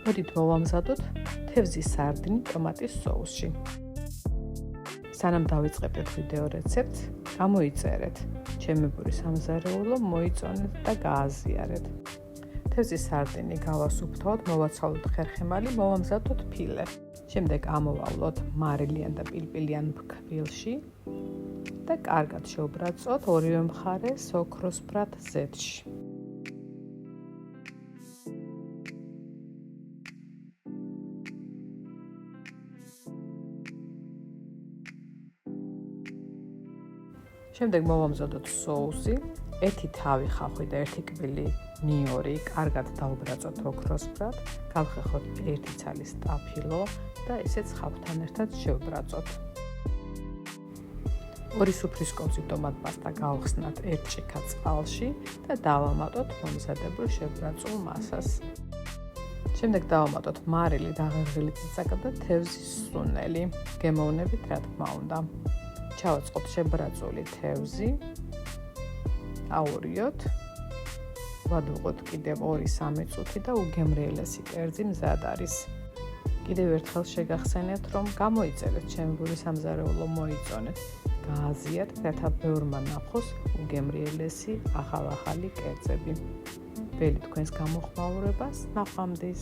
მოდით მოვამზადოთ თევზის სარდინი ტომატის სოუსში. სანამ დავიწყებთ ვიდეო რეცეპტს, გამოიწერეთ, ჩემი ბურის სამზარეულო მოიწონეთ და გააზიარეთ. თევზის სარდინი გავასუფთავოთ, მოვაცალოთ ხერხემალი, მოვამზადოთ ფილე. შემდეგ ამოვავლოთ მარილიან და პილპილიან ფქვილში და კარგად შევბრაწოთ ორივე მხარეს ოქროსფრად ზეთში. შემდეგ მოვამზადოთ სოუსი, ერთი თავი ხახვი და ერთი კბილი ნიორი, კარგად დავუბრაწოთ ოქროსფრად, გავხეხოთ ერთი ცალი სტაფილო და ესეც ხავთან ერთად შევბრაწოთ. ორი სუფრის კოწი ტომატ პასტა გავხსნათ ერთ ჭიქა წყალში და დავამატოთ მომზადებულ შებრაწულ მასას. შემდეგ დავამატოთ მარილი, დაღერღილი წიწაკა და თევზის სუნელი. გემოვნებით, რა თქმა უნდა. ჩავაწყოთ შებრაწული თევზი, აურიოთ, ვადუღოთ კიდევ 2-3 წუთი და უგემრიელესი კერძი მზად არის. კიდევ ერთხელ შეგახსენეთ, რომ გამოიწერეთ ჩემი ბურის სამზარეულო მოიწონეთ, გააზიარეთ, რათა ბევრმა ნახოს უგემრიელესი ახალ-ახალი კერძები. ველი თქვენს გამოხმაურებას, ნახვამდის.